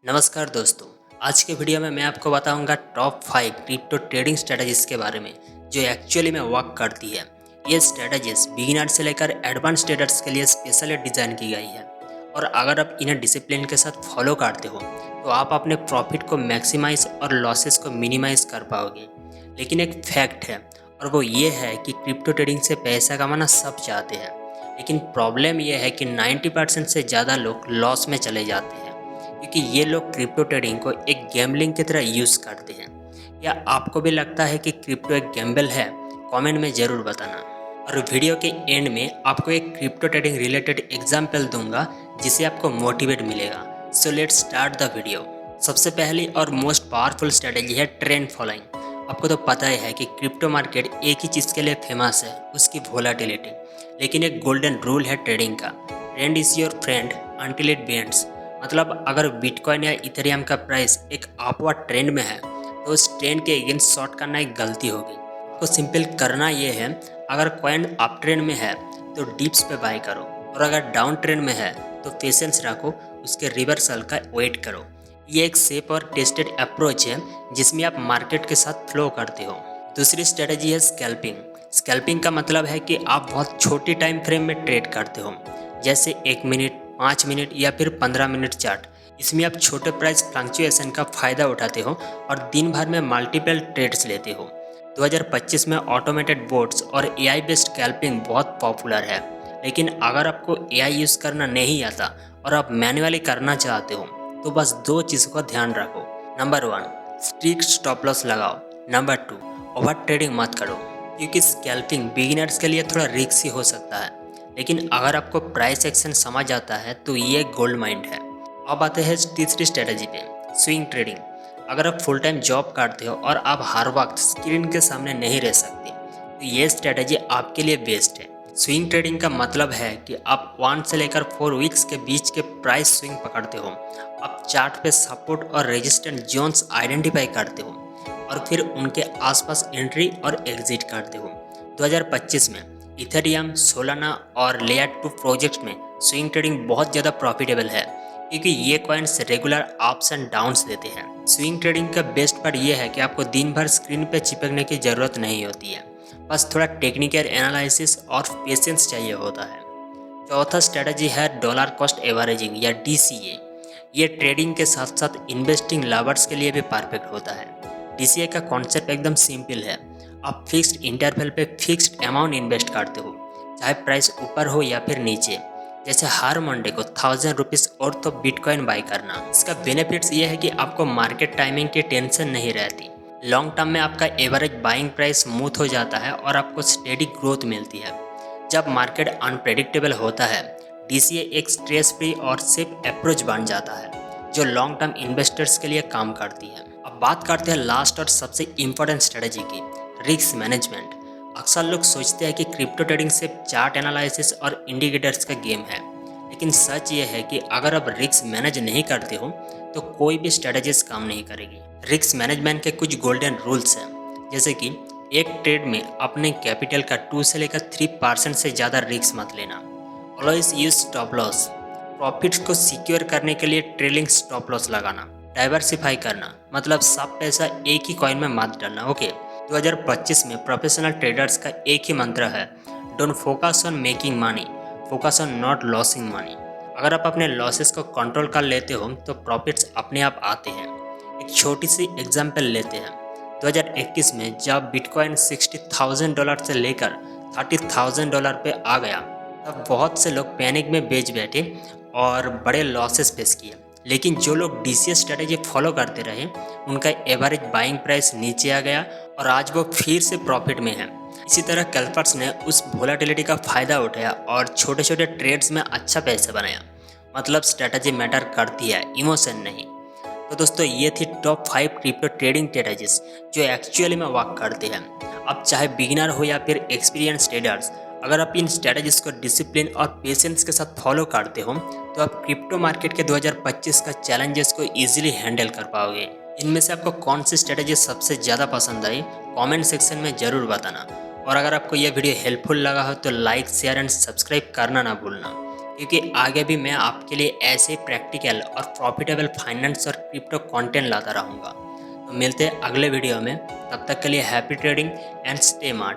नमस्कार दोस्तों। आज के वीडियो में मैं आपको बताऊंगा टॉप 5 क्रिप्टो ट्रेडिंग स्ट्रेटजीज के बारे में जो एक्चुअली में वर्क करती है। ये स्ट्रेटजीज बिगिनर से लेकर एडवांस ट्रेडर्स के लिए स्पेशली डिज़ाइन की गई है और अगर आप इन्हें डिसिप्लिन के साथ फॉलो करते हो तो आप अपने प्रॉफिट को मैक्सिमाइज और लॉसेस को मिनिमाइज कर पाओगे। लेकिन एक फैक्ट है और वो ये है कि क्रिप्टो ट्रेडिंग से पैसा कमाना सब चाहते हैं, लेकिन प्रॉब्लम यह है कि 90% से ज़्यादा लोग लॉस में चले जाते हैं क्योंकि ये लोग क्रिप्टो ट्रेडिंग को एक गैम्बलिंग की तरह यूज़ करते हैं। क्या आपको भी लगता है कि क्रिप्टो एक गैम्बल है? कमेंट में ज़रूर बताना। और वीडियो के एंड में आपको एक क्रिप्टो ट्रेडिंग रिलेटेड एग्जाम्पल दूंगा जिससे आपको मोटिवेट मिलेगा। So let's start the video. सबसे पहली और मोस्ट पावरफुल स्ट्रेटेजी है ट्रेंड फॉलोइंग। आपको तो पता ही है कि क्रिप्टो मार्केट एक ही चीज़ के लिए फेमस है, उसकी वोलाटिलिटी। लेकिन एक गोल्डन रूल है ट्रेडिंग का, trend is your friend until it bends. मतलब अगर बिटकॉइन या इथेरियम का प्राइस एक अपवर्ड ट्रेंड में है तो उस ट्रेंड के अगेंस्ट शॉर्ट करना एक गलती होगी। तो सिंपल करना ये है, अगर कॉइन अप ट्रेंड में है तो डिप्स पे बाय करो और अगर डाउन ट्रेंड में है तो पेशेंस रखो, उसके रिवर्सल का वेट करो। ये एक सेफ और टेस्टेड अप्रोच है जिसमें आप मार्केट के साथ फ्लो करते हो। दूसरी स्ट्रेटजी है स्कैल्पिंग। स्कैल्पिंग का मतलब है कि आप बहुत छोटी टाइम फ्रेम में ट्रेड करते हो, जैसे 1 मिनट, 5 मिनट या फिर 15 मिनट चार्ट। इसमें आप छोटे प्राइस फ्लक्चुएशन का फ़ायदा उठाते हो और दिन भर में मल्टीपल ट्रेड्स लेते हो। 2025 में ऑटोमेटेड बोट्स और एआई बेस्ड स्कैल्पिंग बहुत पॉपुलर है, लेकिन अगर आपको एआई यूज़ करना नहीं आता और आप मैन्युअली करना चाहते हो तो बस 2 चीज़ों का ध्यान रखो। नंबर 1, स्ट्रिक्ट स्टॉप लॉस लगाओ। नंबर 2, ओवर ट्रेडिंग मत करो, क्योंकि स्कैल्पिंग बिगिनर्स के लिए थोड़ा रिस्की हो सकता है, लेकिन अगर आपको प्राइस एक्शन समझ आता है तो ये गोल्ड माइंड है। अब आते हैं तीसरी स्ट्रेटजी पे, स्विंग ट्रेडिंग। अगर आप फुल टाइम जॉब करते हो और आप हर वक्त स्क्रीन के सामने नहीं रह सकते तो ये स्ट्रेटजी आपके लिए बेस्ट है। स्विंग ट्रेडिंग का मतलब है कि आप 1 से लेकर 4 वीक्स के बीच के प्राइस स्विंग पकड़ते हो। आप चार्ट पे सपोर्ट और रेजिस्टेंट जोन्स आइडेंटिफाई करते हो और फिर उनके आसपास एंट्री और एग्जिट करते हो। 2025 में इथेरियम, सोलाना और लेयर 2 प्रोजेक्ट्स में स्विंग ट्रेडिंग बहुत ज़्यादा प्रॉफिटेबल है क्योंकि ये coins regular ups and downs देते हैं। स्विंग ट्रेडिंग का बेस्ट पार्ट ये है कि आपको दिन भर स्क्रीन पे चिपकने की ज़रूरत नहीं होती है, बस थोड़ा टेक्निकल एनालिसिस और पेशेंस चाहिए होता है। चौथा स्ट्रेटजी है डॉलर कॉस्ट एवरेजिंग या DCA। ये ट्रेडिंग के साथ साथ इन्वेस्टिंग लवर्स के लिए भी परफेक्ट होता है। DCA का कॉन्सेप्ट एकदम सिंपल है। आप फिक्स्ड इंटरवल पे फिक्स्ड अमाउंट इन्वेस्ट करते हो, चाहे प्राइस ऊपर हो या फिर नीचे। जैसे हर मंडे को 1000 रुपीज़ और तो बिटकॉइन बाय करना। इसका बेनिफिट्स ये है कि आपको मार्केट टाइमिंग की टेंशन नहीं रहती। लॉन्ग टर्म में आपका एवरेज बाइंग प्राइस स्मूथ हो जाता है और आपको स्टेडी ग्रोथ मिलती है। जब मार्केट अनप्रेडिक्टेबल होता है, DCA एक स्ट्रेस फ्री और सेफ अप्रोच बन जाता है जो लॉन्ग टर्म इन्वेस्टर्स के लिए काम करती है। अब बात करते हैं लास्ट और सबसे इम्पोर्टेंट स्ट्रेटजी की, रिस्क मैनेजमेंट। अक्सर लोग सोचते हैं कि क्रिप्टो ट्रेडिंग सिर्फ चार्ट एनालिसिस और इंडिकेटर्स का गेम है, लेकिन सच ये है कि अगर आप रिस्क मैनेज नहीं करते हो तो कोई भी स्ट्रेटजीज काम नहीं करेगी। रिस्क मैनेजमेंट के कुछ गोल्डन रूल्स हैं, जैसे कि एक ट्रेड में अपने कैपिटल का 2 से लेकर 3% से ज़्यादा रिस्क मत लेना। Always use stop loss. Profits को सिक्योर करने के लिए ट्रेलिंग स्टॉप लॉस लगाना। डाइवर्सिफाई करना, मतलब सब पैसा एक ही कॉइन में मत डालना। ओके। 2025 में प्रोफेशनल ट्रेडर्स का एक ही मंत्र है, don't focus on making money, focus on not losing money. अगर आप अपने लॉसेस को कंट्रोल कर लेते हो तो प्रॉफिट्स अपने आप आते हैं। एक छोटी सी एग्जांपल लेते हैं। 2021 में जब बिटकॉइन $60,000 से लेकर $30,000 पे आ गया तब बहुत से लोग पैनिक में बेच बैठे और बड़े लॉसेस फेस किए। लेकिन जो लोग DCA स्ट्रेटेजी फॉलो करते रहे उनका एवरेज बाइंग प्राइस नीचे आ गया और आज वो फिर से प्रॉफिट में है। इसी तरह कैल्पर्स ने उस वोलेटिलिटी का फ़ायदा उठाया और छोटे छोटे ट्रेड्स में अच्छा पैसा बनाया। मतलब स्ट्रेटजी मैटर करती है, इमोशन नहीं। तो दोस्तों ये थी टॉप 5 क्रिप्टो ट्रेडिंग स्ट्रेटजीज जो एक्चुअली में वर्क करते हैं। अब चाहे बिगिनर हो या फिर एक्सपीरियंस ट्रेडर्स, अगर आप इन स्ट्रेटजीज को डिसिप्लिन और पेशेंस के साथ फॉलो करते हो तो आप क्रिप्टो मार्केट के 2025 का चैलेंजेस को इजीली हैंडल कर पाओगे। इनमें से आपको कौन सी स्ट्रेटजी सबसे ज़्यादा पसंद आई कमेंट सेक्शन में ज़रूर बताना। और अगर आपको यह वीडियो हेल्पफुल लगा हो तो लाइक, शेयर एंड सब्सक्राइब करना ना भूलना। क्योंकि आगे भी मैं आपके लिए ऐसे प्रैक्टिकल और प्रॉफिटेबल फाइनेंस और क्रिप्टो कंटेंट लाता रहूँगा। तो मिलते हैं अगले वीडियो में, तब तक के लिए happy trading and stay smart.